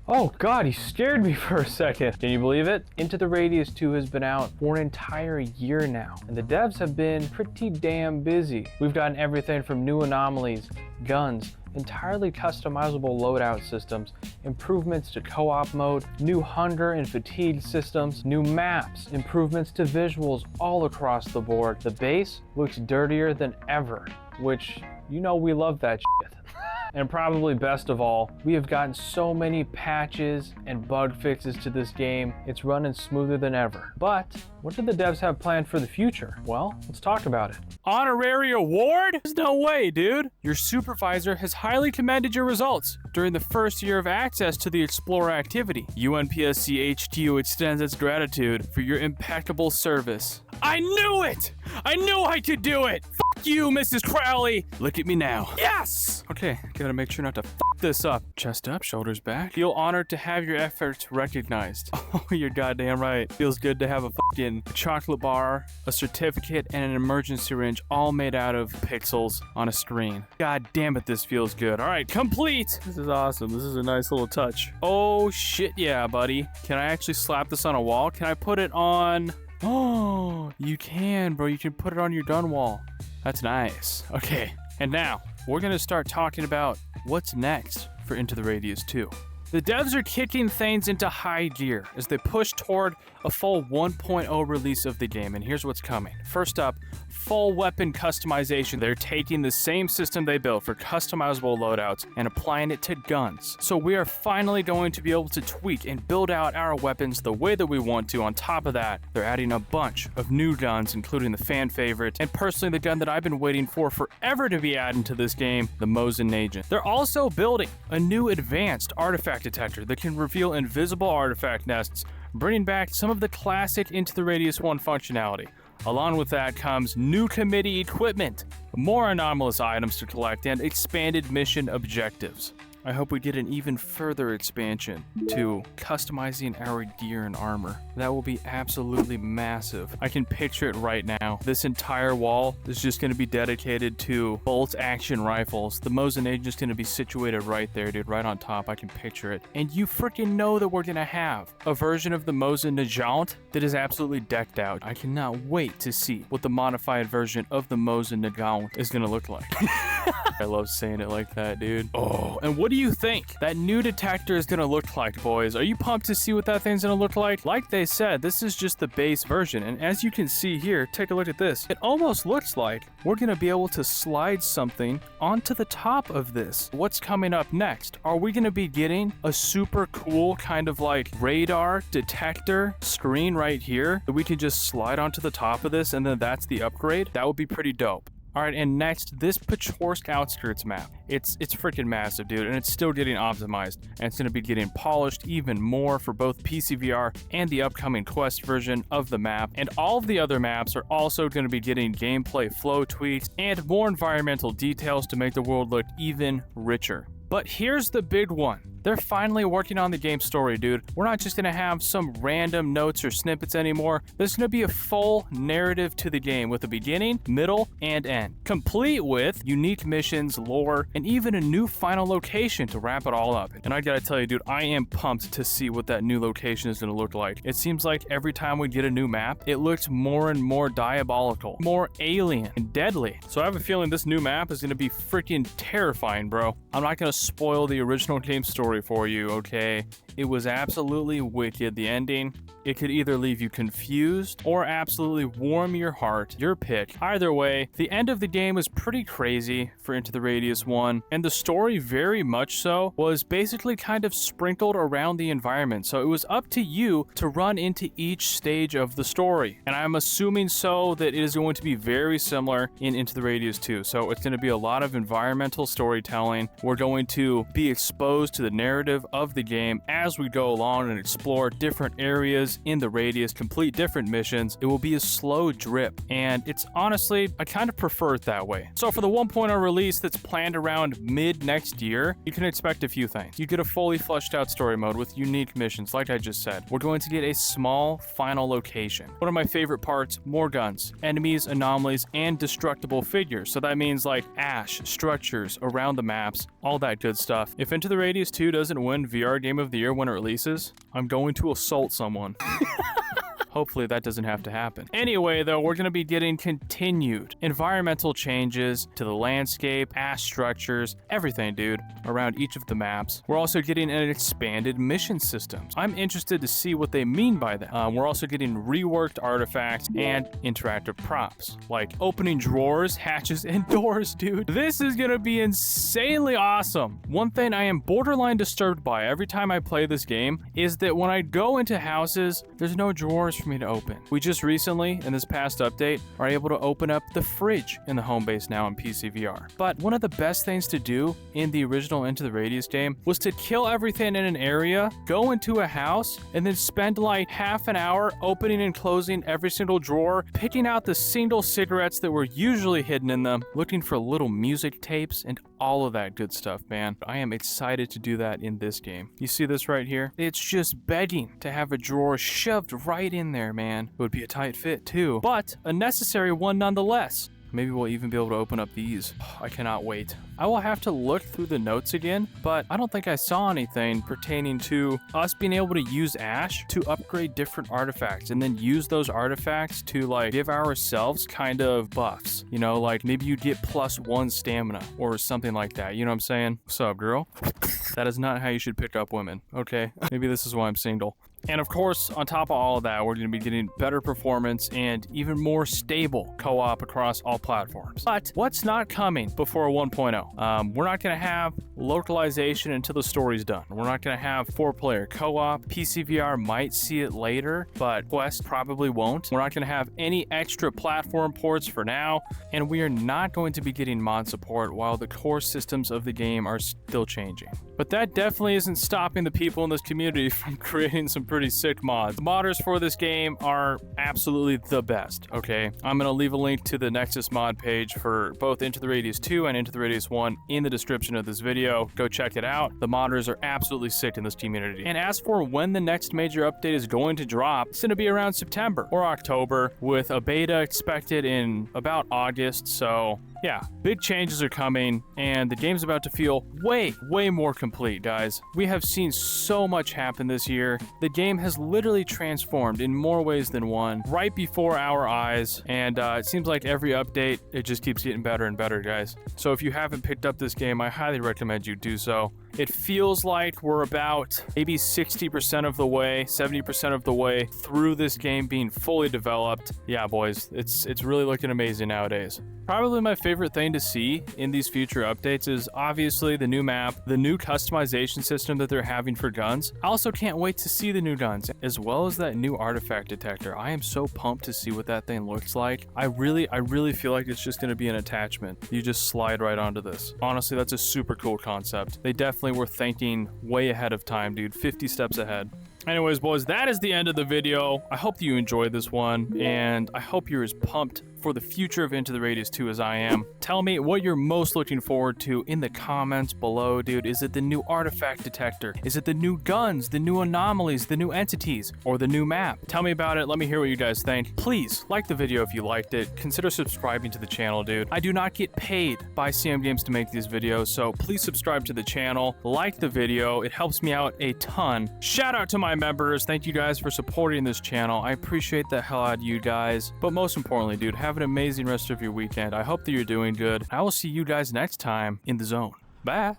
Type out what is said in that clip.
Oh god, he scared me for a second. Can you believe it? Into the Radius 2 has been out for an entire year now, and the devs have been pretty damn busy. We've gotten everything from new anomalies, guns, entirely customizable loadout systems, improvements to co-op mode, new hunger and fatigue systems, new maps, improvements to visuals all across the board. The base looks dirtier than ever, which, you know, we love that shit. And probably best of all, we have gotten so many patches and bug fixes to this game, it's running smoother than ever. But what do the devs have planned for the future? Well, let's talk about it. Honorary award? There's no way, dude. Your supervisor has highly commended your results during the first year of access to the Explorer activity. UNPSC HQ extends its gratitude for your impeccable service. I knew it! I knew I could do it! Fuck you, Mrs. Crowley! Look at me now. Yes! Okay, gotta make sure not to fuck this up. Chest up, shoulders back. Feel honored to have your efforts recognized. Oh, you're goddamn right. Feels good to have a fucking chocolate bar, a certificate, and an emergency syringe all made out of pixels on a screen. God damn it, this feels good. All right, complete! This is awesome. This is a nice little touch. Oh, shit yeah, buddy. Can I actually slap this on a wall? Can I put it on... Oh, you can, bro. You can put it on your done wall. That's nice. Okay, and now we're gonna start talking about what's next for Into the Radius 2. The devs are kicking things into high gear as they push toward a full 1.0 release of the game, and here's what's coming. First up, full weapon customization. They're taking the same system they built for customizable loadouts and applying it to guns. So we are finally going to be able to tweak and build out our weapons the way that we want to. On top of that, they're adding a bunch of new guns, including the fan favorite, and personally the gun that I've been waiting for forever to be added to this game, the Mosin Agent. They're also building a new advanced artifact detector that can reveal invisible artifact nests, bringing back some of the classic Into the Radius 1 functionality. Along with that comes new committee equipment, more anomalous items to collect, and expanded mission objectives. I hope we get an even further expansion to customizing our gear and armor. That will be absolutely massive. I can picture it right now. This entire wall is just going to be dedicated to bolt action rifles. The Mosin Agent is going to be situated right there, dude, right on top. I can picture it. And you freaking know that we're going to have a version of the Mosin Agent that is absolutely decked out. I cannot wait to see what the modified version of the Mosin Agent is going to look like. I love saying it like that, dude. Oh, and what do you think that new detector is gonna look like, boys? Are you pumped to see what that thing's gonna look like? Like they said, this is just the base version, and as you can see here, take a look at this. It almost looks like we're gonna be able to slide something onto the top of this. What's coming up next? Are we gonna be getting a super cool kind of like radar detector screen right here that we can just slide onto the top of this, and then that's the upgrade? That would be pretty dope. Alright, and next, this Pechorsk Outskirts map. It's freaking massive, dude, and it's still getting optimized, and it's going to be getting polished even more for both PCVR and the upcoming Quest version of the map, and all of the other maps are also going to be getting gameplay flow tweaks and more environmental details to make the world look even richer. But here's the big one. They're finally working on the game story, dude. We're not just gonna have some random notes or snippets anymore. There's gonna be a full narrative to the game with a beginning, middle, and end, complete with unique missions, lore, and even a new final location to wrap it all up. And I gotta tell you, dude, I am pumped to see what that new location is gonna look like. It seems like every time we get a new map, it looks more and more diabolical, more alien, and deadly. So I have a feeling this new map is gonna be freaking terrifying, bro. I'm not gonna spoil the original game story for you, okay? It was absolutely wicked. The ending, it could either leave you confused or absolutely warm your heart, your pick. Either way, the end of the game was pretty crazy for Into the Radius 1, and the story very much so was basically kind of sprinkled around the environment, so it was up to you to run into each stage of the story. And I'm assuming so that it is going to be very similar in Into the Radius 2, so it's going to be a lot of environmental storytelling. We're going to be exposed to the narrative of the game as we go along and explore different areas in the Radius, complete different missions. It will be a slow drip, and it's honestly, I kind of prefer it that way. So for the 1.0 release that's planned around mid next year, you can expect a few things. You get a fully fleshed out story mode with unique missions, like I just said. We're going to get a small final location. One of my favorite parts, more guns, enemies, anomalies, and destructible figures. So that means like ash, structures around the maps, all that good stuff. If Into the Radius 2 2 doesn't win VR Game of the Year when it releases, I'm going to assault someone. Hopefully that doesn't have to happen. Anyway, though, we're going to be getting continued environmental changes to the landscape, ash structures, everything, dude, around each of the maps. We're also getting an expanded mission systems. I'm interested to see what they mean by that. We're also getting reworked artifacts and interactive props, like opening drawers, hatches, and doors, dude. This is going to be insanely awesome. One thing I am borderline disturbed by every time I play this game is that when I go into houses, there's no drawers for me to open. We just recently, in this past update, are able to open up the fridge in the home base now in PC VR. But one of the best things to do in the original Into the Radius game was to kill everything in an area, go into a house, and then spend like half an hour opening and closing every single drawer, picking out the single cigarettes that were usually hidden in them, looking for little music tapes, and all of that good stuff, man. I am excited to do that in this game. You see this right here? It's just begging to have a drawer shoved right in there, man. It would be a tight fit too, but a necessary one nonetheless. Maybe we'll even be able to open up these. I cannot wait. I will have to look through the notes again, but I don't think I saw anything pertaining to us being able to use Ash to upgrade different artifacts and then use those artifacts to like give ourselves kind of buffs. You know, like maybe you get +1 stamina or something like that. You know what I'm saying? What's up, girl? That is not how you should pick up women, okay? Maybe this is why I'm single. And of course, on top of all of that, we're going to be getting better performance and even more stable co-op across all platforms. But what's not coming before 1.0? We're not going to have localization until the story's done. We're not going to have 4-player co-op. PCVR might see it later, but Quest probably won't. We're not going to have any extra platform ports for now, and we are not going to be getting mod support while the core systems of the game are still changing. But that definitely isn't stopping the people in this community from creating some pretty sick mods. The modders for this game are absolutely the best, okay? I'm gonna leave a link to the Nexus mod page for both Into the Radius 2 and Into the Radius 1 in the description of this video. Go check it out. The modders are absolutely sick in this community. And as for when the next major update is going to drop, it's gonna be around September or October, with a beta expected in about August. So yeah, big changes are coming, and the game's about to feel way more complete, guys. We have seen so much happen this year. The game has literally transformed in more ways than one right before our eyes, and it seems like every update, it just keeps getting better and better, guys. So if you haven't picked up this game, I highly recommend you do so. It feels like we're about maybe 60% of the way, 70% of the way through this game being fully developed. Yeah, boys, it's really looking amazing nowadays. Probably my favorite thing to see in these future updates is obviously the new map, the new customization system that they're having for guns. I also can't wait to see the new guns, as well as that new artifact detector. I am so pumped to see what that thing looks like. I really feel like it's just going to be an attachment. You just slide right onto this. Honestly, that's a super cool concept. They definitely were thinking way ahead of time, dude. 50 steps ahead. Anyways, boys, that is the end of the video. I hope that you enjoyed this one, and I hope you're as pumped for the future of Into the Radius 2 as I am. Tell me what you're most looking forward to in the comments below, dude. Is it the new artifact detector? Is it the new guns, the new anomalies, the new entities, or the new map? Tell me about it. Let me hear what you guys think. Please like the video if you liked it. Consider subscribing to the channel, dude. I do not get paid by CM Games to make these videos, so please subscribe to the channel. Like the video. It helps me out a ton. Shout out to my members. Thank you guys for supporting this channel. I appreciate the hell out of you guys. But most importantly, dude, have an amazing rest of your weekend. I hope that you're doing good. I will see you guys next time in the zone. Bye.